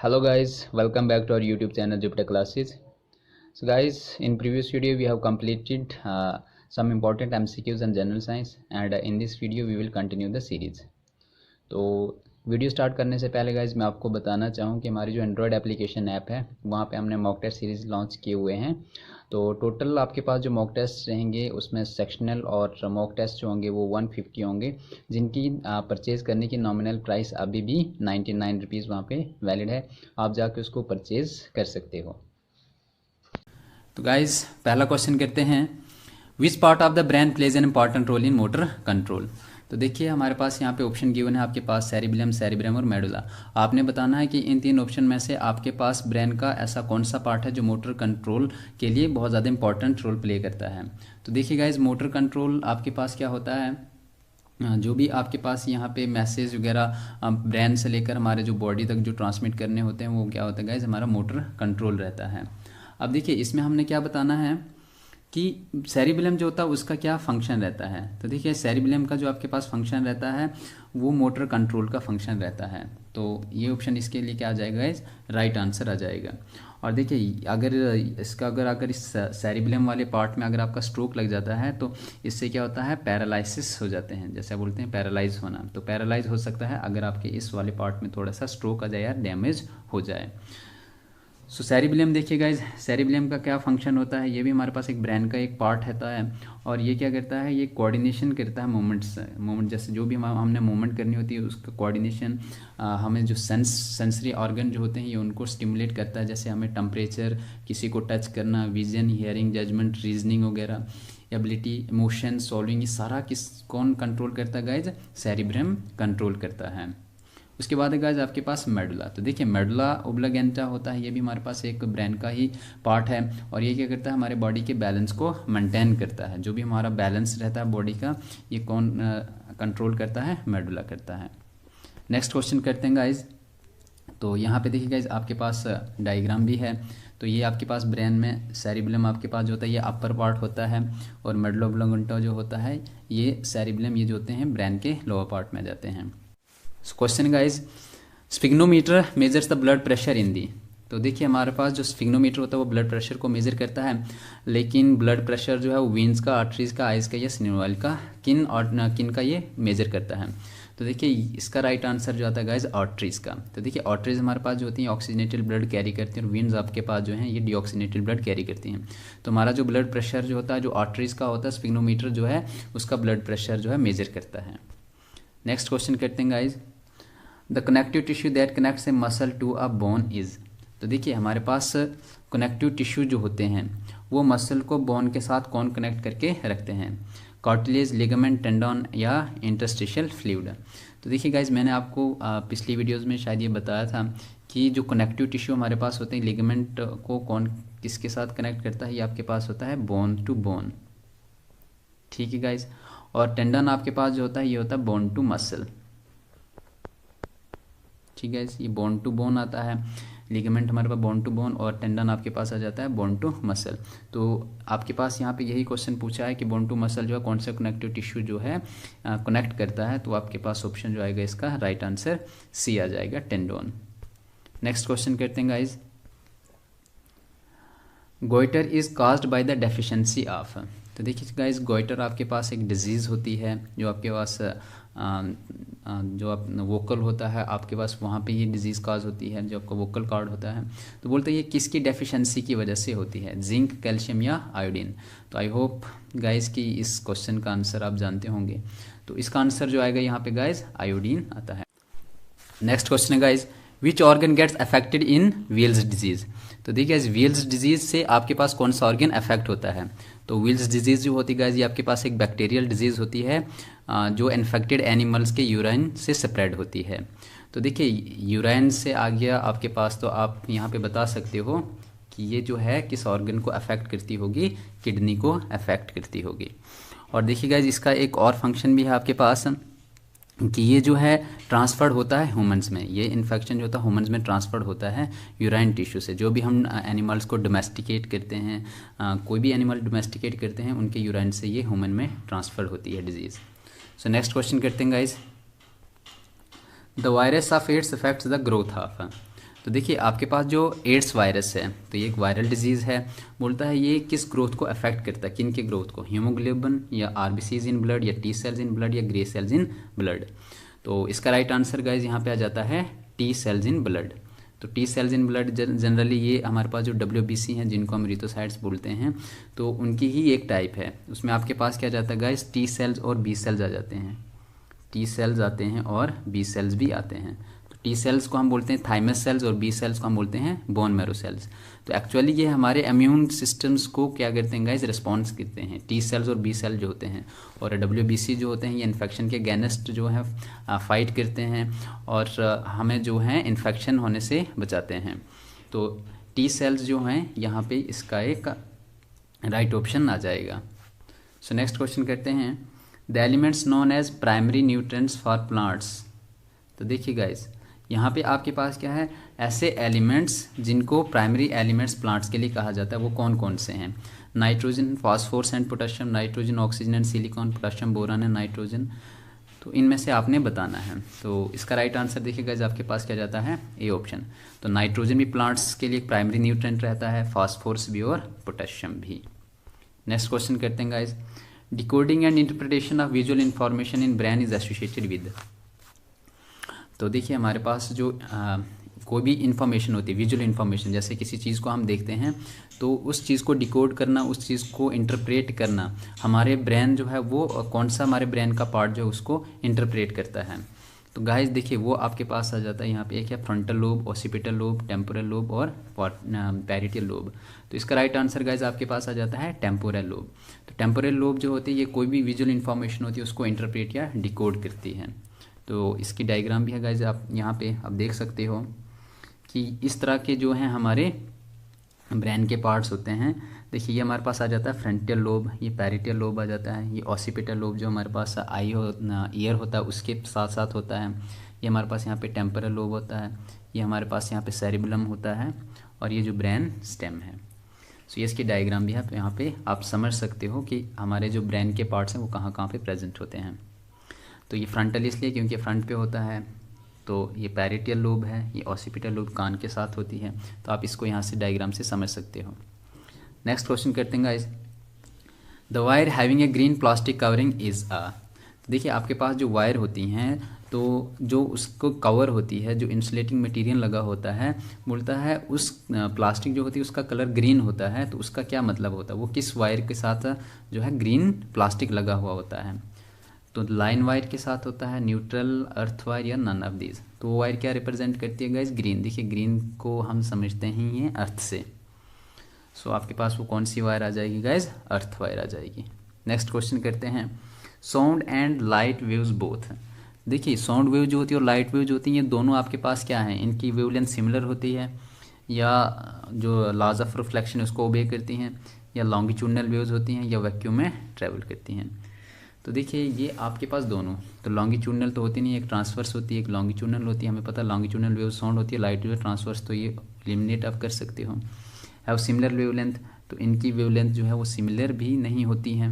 Hello guys, welcome back to our YouTube channel Jupiter Classes. So guys, in previous video we have completed some important MCQs and general science, and in this video we will continue the series. तो video start करने से पहले guys मैं आपको बताना चाहूँ कि हमारी जो एंड्रॉयड एप्लीकेशन ऐप है वहाँ पे हमने मॉक टेस्ट सीरीज़ लॉन्च किए हुए हैं। तो टोटल आपके पास जो मॉक टेस्ट रहेंगे उसमें सेक्शनल और मॉक टेस्ट जो होंगे वो 150 होंगे, जिनकी परचेज़ करने की नॉमिनल प्राइस अभी भी 99 रुपीज़ वहाँ पे वैलिड है। आप जाके उसको परचेज़ कर सकते हो। तो गाइज पहला क्वेश्चन करते हैं, which part of the brain plays an important role in motor control. तो देखिए हमारे पास यहाँ पे ऑप्शन गिवन है आपके पास सेरिबेलम, सेरिब्रम और मेडुला। आपने बताना है कि इन तीन ऑप्शन में से आपके पास ब्रेन का ऐसा कौन सा पार्ट है जो मोटर कंट्रोल के लिए बहुत ज़्यादा इंपॉर्टेंट रोल प्ले करता है। तो देखिए गाइज मोटर कंट्रोल आपके पास क्या होता है, जो भी आपके पास यहाँ पे मैसेज वगैरह ब्रेन से लेकर हमारे जो बॉडी तक जो ट्रांसमिट करने होते हैं वो क्या होता है गाइज, हमारा मोटर कंट्रोल रहता है। अब देखिए इसमें हमने क्या बताना है कि सेरिबेलम जो होता है उसका क्या फंक्शन रहता है। तो देखिए सेरिबेलम का जो आपके पास फंक्शन रहता है वो मोटर कंट्रोल का फंक्शन रहता है। तो ये ऑप्शन इसके लिए क्या आ जाएगा, इस राइट आंसर आ जाएगा। और देखिए अगर इस सेरिबेलम वाले पार्ट में अगर आपका स्ट्रोक लग जाता है तो इससे क्या होता है, पैरालिसिस हो जाते हैं, जैसे बोलते हैं पैरालाइज होना। तो पैरालाइज हो सकता है अगर आपके इस वाले पार्ट में थोड़ा सा स्ट्रोक आ जाए या डैमेज हो जाए। सो सेरिबेलम देखिए गाइज, सेरिबेलम का क्या फंक्शन होता है, ये भी हमारे पास एक ब्रेन का एक पार्ट रहता है और ये क्या करता है, ये कोऑर्डिनेशन करता है मूवमेंट जैसे जो भी हमने मूवमेंट करनी होती है उसका कोऑर्डिनेशन, हमें जो सेंसरी ऑर्गन जो होते हैं ये उनको स्टिमुलेट करता है, जैसे हमें टेम्परेचर, किसी को टच करना, विजन, हियरिंग, जजमेंट, रीजनिंग वगैरह, एबिलिटी, इमोशन, सॉल्विंग, ये सारा कौन कंट्रोल करता है गाइज, सेरिब्रम कंट्रोल करता है। उसके बाद है गाइज आपके पास मेडुला। तो देखिए मेडुला ओब्लागेंटा होता है, ये भी हमारे पास एक ब्रेन का ही पार्ट है और ये क्या करता है, हमारे बॉडी के बैलेंस को मेंटेन करता है। जो भी हमारा बैलेंस रहता है बॉडी का ये कौन कंट्रोल करता है, मेडुला करता है। नेक्स्ट क्वेश्चन करते हैं गाइज। तो यहाँ पे देखिए गाइज आपके पास डायग्राम भी है। तो ये आपके पास ब्रेन में सेरिबेलम आपके पास जो होता है ये अपर पार्ट होता है और मेडुला ओब्लागेंटा जो होता है ये सेरिबेलम, ये जो होते हैं ब्रेन के लोअर पार्ट में आ जाते हैं। Question guys, sphygmometer measures the blood pressure in the. तो देखिए हमारे पास जो स्फिग्नोमीटर होता है वो ब्लड प्रेशर को मेजर करता है, लेकिन ब्लड प्रेशर जो है वो वीन्स का, आर्टरीज का, आइज का या सिनेवाइल का, किन का ये मेजर करता है। तो देखिए इसका राइट आंसर जो आता है गाइज आर्टरीज का। तो देखिए आर्टरीज हमारे पास जो होती हैं ऑक्सीजनेटेड ब्लड कैरी करती हैं और वीन्स आपके पास जो हैं ये डीऑक्सीजनेटेड ब्लड कैरी करती हैं। तो हमारा जो ब्लड प्रेशर जो होता है जो आर्टरीज का होता है, स्फिग्नोमीटर जो है उसका ब्लड प्रेशर जो है मेजर करता है। नेक्स्ट क्वेश्चन करते हैं guys, the connective tissue that connects a muscle to a bone is. तो देखिए हमारे पास कनेक्टिव टिश्यू जो होते हैं वो मसल को बोन के साथ कौन कनेक्ट करके रखते हैं, कार्टिलेज, लिगामेंट, टेंडन या इंटरस्टिशियल फ्लूइड। तो देखिए गाइज मैंने आपको पिछली वीडियोज़ में शायद ये बताया था कि जो कनेक्टिव टिश्यू हमारे पास होते हैं, लिगामेंट को कौन किसके साथ कनेक्ट करता है, ये आपके पास होता है बोन टू बोन, ठीक है गाइज। और टेंडन आपके पास जो होता है ये होता है बोन टू मसल, ठीक है। ये बोन टू बोन आता है, लिगामेंट हमारे पास बोन टू बोन और टेंडन आपके पास आ जाता है बोन टू मसल। तो आपके पास यहाँ पे यही क्वेश्चन पूछा है कि बोन टू मसल जो है कौन सा कनेक्टिव टिश्यू जो है कनेक्ट करता है। तो आपके पास ऑप्शन जो आएगा इसका राइट आंसर सी आ जाएगा, टेंडन। नेक्स्ट क्वेश्चन करते हैं guys, goitre is caused by the deficiency of. तो देखिए गाइज गोइटर आपके पास एक डिजीज़ होती है जो आपके पास जो आप वोकल होता है आपके पास वहाँ पे ये डिजीज़ काज होती है, जो आपका वोकल कार्ड होता है। तो बोलते हैं ये किसकी डेफिशिएंसी की वजह से होती है, जिंक, कैल्शियम या आयोडीन। तो आई होप गाइज कि इस क्वेश्चन का आंसर आप जानते होंगे। तो इसका आंसर जो आएगा यहाँ पे गाइज आयोडीन आता है। नेक्स्ट क्वेश्चन है guys, which organ gets affected in Weil's disease. तो देखिए वील्स डिजीज़ से आपके पास कौन सा ऑर्गन अफेक्ट होता है। तो वील्स डिजीज़ जो होती है गाइज ये आपके पास एक बैक्टीरियल डिजीज़ होती है जो इन्फेक्टेड एनिमल्स के यूराइन से स्प्रेड होती है। तो देखिए यूराइन से आ गया आपके पास, तो आप यहाँ पे बता सकते हो कि ये जो है किस ऑर्गन को अफेक्ट करती होगी, किडनी को अफेक्ट करती होगी। और देखिए गाइज इसका एक और फंक्शन भी है आपके पास कि ये जो है ट्रांसफर्ड होता है ह्यूमंस में, ये इन्फेक्शन जो होता है ह्यूमंस में ट्रांसफर्ड होता है यूराइन टिश्यू से। जो भी हम एनिमल्स को डोमेस्टिकेट करते हैं, कोई भी एनिमल डोमेस्टिकेट करते हैं उनके यूराइन से ये ह्यूमन में ट्रांसफर होती है डिजीज़। सो नेक्स्ट क्वेश्चन करते हैं guys, the virus of AIDS affects the growth of. तो देखिए आपके पास जो एड्स वायरस है, तो ये एक वायरल डिजीज़ है। बोलता है ये किस ग्रोथ को अफेक्ट करता है, किन के ग्रोथ को, हीमोग्लोबिन या आरबीसीज इन ब्लड या टी सेल्स इन ब्लड या ग्रे सेल्स इन ब्लड। तो इसका राइट आंसर गाइज यहाँ पे आ जाता है टी सेल्स इन ब्लड। तो T cells in blood generally ये हमारे पास जो WBC हैं जिनको हम रिथोसाइट्स बोलते हैं, तो उनकी ही एक टाइप है। उसमें आपके पास क्या जाता है गाइज, टी सेल्स और बी सेल्स आ जाते हैं। टी सेल्स आते हैं और बी सेल्स भी आते हैं। तो टी सेल्स को हम बोलते हैं थाइमस सेल्स और बी सेल्स को हम बोलते हैं बोन मैरो सेल्स। तो एक्चुअली ये हमारे इम्यून सिस्टम्स को क्या करते हैं गाइज, रिस्पॉन्स करते हैं टी सेल्स और बी सेल जो होते हैं। और WBC जो होते हैं ये इन्फेक्शन के अगेंस्ट जो है फाइट करते हैं और हमें जो है इन्फेक्शन होने से बचाते हैं। तो टी सेल्स जो हैं यहाँ पे इसका एक राइट ऑप्शन आ जाएगा। सो नेक्स्ट क्वेश्चन करते हैं, the elements known as primary nutrients for plants. तो देखिए गाइज यहाँ पे आपके पास क्या है, ऐसे एलिमेंट्स जिनको प्राइमरी एलिमेंट्स प्लांट्स के लिए कहा जाता है वो कौन कौन से हैं। Nitrogen, phosphorus and potassium, nitrogen, oxygen and silicon, potassium, boron and nitrogen. तो इनमें से आपने बताना है। तो इसका राइट आंसर देखिए गाइज आपके पास क्या जाता है, ए ऑप्शन। तो नाइट्रोजन भी प्लांट्स के लिए प्राइमरी न्यूट्रिएंट रहता है, फास्फोरस भी और पोटेशियम भी। नेक्स्ट क्वेश्चन करते हैं guys, decoding and interpretation of visual information in brain is associated with. तो देखिए हमारे पास जो कोई भी इन्फॉर्मेशन होती है, विजुअल इन्फॉर्मेशन, जैसे किसी चीज़ को हम देखते हैं तो उस चीज़ को डिकोड करना, उस चीज़ को इंटरप्रेट करना, हमारे ब्रेन जो है वो कौन सा हमारे ब्रेन का पार्ट जो है उसको इंटरप्रेट करता है। तो गाइस देखिए वो आपके पास आ जाता है यहाँ पे, एक है frontal lobe, occipital lobe, temporal lobe और पैरिटल लोब। तो इसका राइट आंसर गाइस आपके पास आ जाता है टेम्पोरल लोब। तो टेम्पोरल लोब जो होती है ये कोई भी विजुअल इन्फॉर्मेशन होती है उसको इंटरप्रेट या डिकोड करती है। तो इसकी डायग्राम भी है गाइस, आप यहाँ पे आप देख सकते हो कि इस तरह के जो हैं हमारे ब्रेन के पार्ट्स होते हैं। देखिए ये हमारे पास आ जाता है फ्रंटल लोब, ये पैरिटल लोब आ जाता है, ये ऑसिपिटल लोब जो हमारे पास ईयर होता है उसके साथ साथ होता है, ये हमारे पास यहाँ पे टेम्पोरल लोब होता है, ये हमारे पास यहाँ पे सेरिबेलम होता है और ये जो ब्रेन स्टेम है। सो ये इसकी डायग्राम भी है, यहाँ पे आप समझ सकते हो कि हमारे जो ब्रेन के पार्ट्स हैं वो कहाँ कहाँ पे प्रेजेंट होते हैं। तो ये फ्रंटल इसलिए क्योंकि फ्रंट पे होता है, तो ये पैरिटियल लोब है, ये ऑसिपिटल लोब कान के साथ होती है। तो आप इसको यहाँ से डायग्राम से समझ सकते हो। नेक्स्ट क्वेश्चन करते हैं guys, the wire having a green plastic covering is a. देखिए आपके पास जो वायर होती हैं तो जो उसको कवर होती है, जो इंसुलेटिंग मटेरियल लगा होता है, बोलता है उस प्लास्टिक जो होती है उसका कलर ग्रीन होता है। तो उसका क्या मतलब होता है, वो किस वायर के साथ जो है ग्रीन प्लास्टिक लगा हुआ होता है। तो लाइन वायर के साथ होता है, न्यूट्रल, अर्थ वायर या नन ऑफ दीज। तो वो वायर क्या रिप्रेजेंट करती है गाइस, ग्रीन। देखिए ग्रीन को हम समझते हैं ये अर्थ से। सो आपके पास वो कौन सी वायर आ जाएगी गाइस, अर्थ वायर आ जाएगी। नेक्स्ट क्वेश्चन करते हैं, sound and light waves both. देखिए साउंड वेव जो होती है और लाइट वेव जो होती है ये दोनों आपके पास क्या है, इनकी वेवलेंथ सिमिलर होती है, या जो लॉज ऑफ रिफ्लेक्शन उसको ओबे करती हैं, या लॉन्गिट्यूडनल वेव्स होती हैं, या वैक्यूम में ट्रेवल करती हैं। तो देखिए ये आपके पास दोनों, तो लॉन्गिट्यूडनल तो होती नहीं, एक ट्रांसवर्स होती है, एक लॉन्गिट्यूडनल होती है। हमें पता है लॉन्गिट्यूडनल वेव साउंड होती है, लाइट वेव ट्रांसवर्स, तो ये एलिमिनेट आप कर सकते हो। हैव सिमिलर वेवलेंथ, तो इनकी वेवलेंथ जो है वो सिमिलर भी नहीं होती हैं।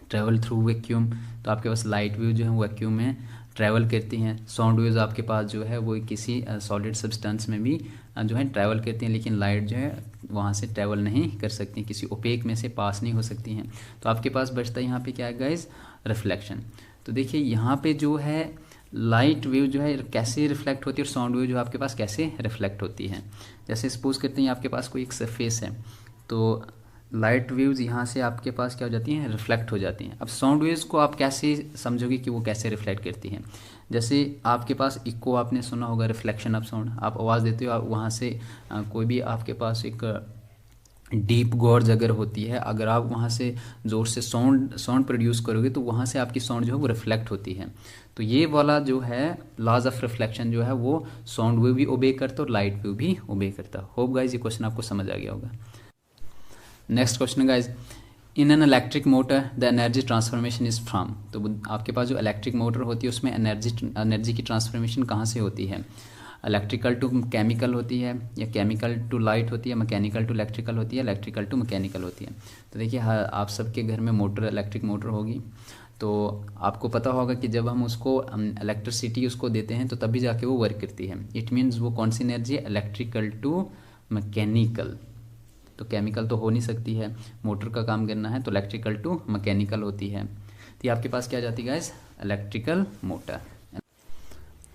ट्रैवल थ्रू वैक्यूम, तो आपके पास लाइट वेव जो है वो वैक्यूम में ट्रैवल करती हैं। साउंड वेव्स आपके पास जो है वो किसी सॉलिड सब्सटेंस में भी जो है ट्रैवल करती हैं, लेकिन लाइट जो है वहाँ से ट्रैवल नहीं कर सकती, किसी ओपेक में से पास नहीं हो सकती हैं। तो आपके पास बचता है यहाँ पे क्या है गाइस, रिफ्लेक्शन। तो देखिए यहाँ पे जो है लाइट वेव जो है कैसे रिफ्लेक्ट होती है और साउंड वेव जो आपके पास कैसे रिफ्लेक्ट होती है। जैसे सपोज करते हैं आपके पास कोई एक सरफेस है, तो लाइट वेव्स यहाँ से आपके पास क्या हो जाती हैं, रिफ्लेक्ट हो जाती हैं। अब साउंड वेव्स को आप कैसे समझोगे कि वो कैसे रिफ्लेक्ट करती हैं। जैसे आपके पास इको आपने सुना होगा, रिफ्लेक्शन ऑफ साउंड। आप आवाज़ देते हो, आप वहाँ से कोई भी आपके पास एक डीप गॉर्ज अगर होती है, अगर आप वहाँ से ज़ोर से साउंड प्रोड्यूस करोगे तो वहाँ से आपकी साउंड जो है वो रिफ्लेक्ट होती है। तो ये वाला जो है लॉज ऑफ रिफ्लेक्शन जो है वो साउंड वेव भी ओबे करता और लाइट वेव भी ओबे करता। होप गाइज ये क्वेश्चन आपको समझ आ गया होगा। Next question guys, in an electric motor the energy transformation is from. तो आपके पास जो इलेक्ट्रिक मोटर होती है उसमें एनर्जी की ट्रांसफॉर्मेशन कहाँ से होती है, इलेक्ट्रिकल टू केमिकल होती है, या केमिकल टू लाइट होती है, मैकेनिकल टू इलेक्ट्रिकल होती है, इलेक्ट्रिकल टू मैकेनिकल होती है। तो देखिए आप सबके घर में मोटर, इलेक्ट्रिक मोटर होगी। तो आपको पता होगा कि जब हम उसको इलेक्ट्रिसिटी उसको देते हैं तो तभी जाके वो वर्क करती है। इट मीन्स वो कौन सी एनर्जी है, इलेक्ट्रिकल टू मैकेनिकल। तो केमिकल तो हो नहीं सकती है, मोटर का काम करना है तो इलेक्ट्रिकल टू मैकेनिकल होती है। तो ये आपके पास क्या जाती है guys, electrical motor.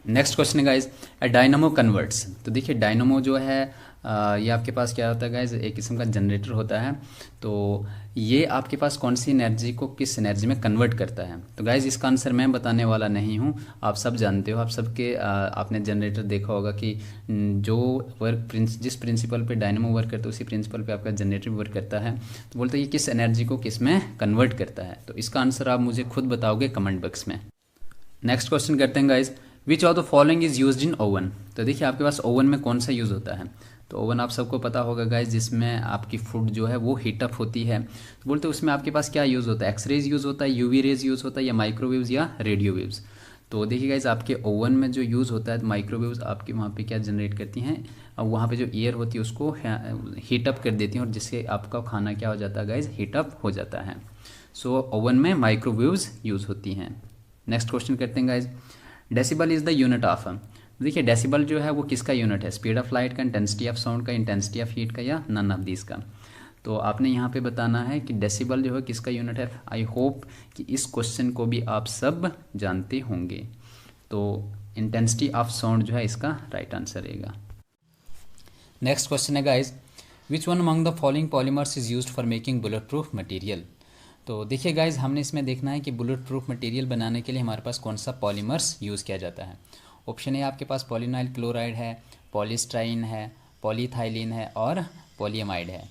Next question है गाइज, डायनामो कन्वर्ट्स। तो देखिए डायनामो जो है ये आपके पास क्या होता है गाइज, एक किस्म का जनरेटर होता है। तो ये आपके पास कौन सी एनर्जी को किस एनर्जी में कन्वर्ट करता है। तो गाइज इसका आंसर मैं बताने वाला नहीं हूँ, आप सब जानते हो। आप सबके आपने जनरेटर देखा होगा कि जो जिस प्रिंसिपल पे डायनामो वर्क करता है उसी प्रिंसिपल पे आपका जनरेटर वर्क करता है। तो बोलते हैं ये किस एनर्जी को किस में कन्वर्ट करता है। तो इसका आंसर आप मुझे खुद बताओगे कमेंट बॉक्स में। नेक्स्ट क्वेश्चन करते हैं guys, which of the following is used in oven. तो देखिए आपके पास ओवन में कौन सा यूज़ होता है। तो ओवन आप सबको पता होगा गाइज, जिसमें आपकी फूड जो है वो हीटअप होती है। तो बोलते हैं उसमें आपके पास क्या यूज़ होता है, एक्सरेज यूज़ होता है, यूवी रेज यूज़ होता है, या माइक्रोवेव्स या रेडियो वेव्स। तो देखिए गाइज आपके ओवन में जो यूज़ होता है, माइक्रोवेव्स आपके वहाँ पे क्या जनरेट करती हैं, और वहाँ पे जो एयर होती है उसको हीटअप कर देती हैं, और जिससे आपका खाना क्या हो जाता है गाइज, हीटअप हो जाता है। सो ओवन में माइक्रोवेव्स यूज़ होती हैं। नेक्स्ट क्वेश्चन करते हैं guys, decibel is the unit of. देखिए डेसिबल जो है वो किसका यूनिट है, स्पीड ऑफ लाइट का, इंटेंसिटी ऑफ साउंड का, इंटेंसिटी ऑफ हीट का, या नन ऑफ दिस का। तो आपने यहाँ पे बताना है कि डेसिबल जो है किसका यूनिट है। आई होप कि इस क्वेश्चन को भी आप सब जानते होंगे। तो इंटेंसिटी ऑफ साउंड जो है इसका राइट आंसर रहेगा। नेक्स्ट क्वेश्चन है guys, which one among the following polymers is used for making bullet proof material. तो देखिए गाइज हमने इसमें देखना है कि बुलेट प्रूफ मटेरियल बनाने के लिए हमारे पास कौन सा पॉलीमर्स यूज़ किया जाता है। ऑप्शन ए आपके पास पॉलीनाइल क्लोराइड है, पॉलीस्टाइन है, पॉलीथाइलिन है और पॉलीएमाइड है।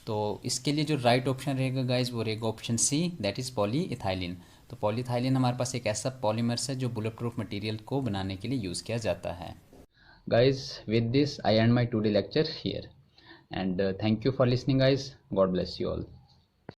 तो इसके लिए जो राइट ऑप्शन रहेगा गाइज वो रहेगा option C, that is polyethylene. तो पॉलीथाइलिन हमारे पास एक ऐसा पॉलीमर्स है जो बुलेट प्रूफ मटेरियल को बनाने के लिए यूज़ किया जाता है। Guys with this I and my today lecture here, and thank you for listening guys. God bless you all.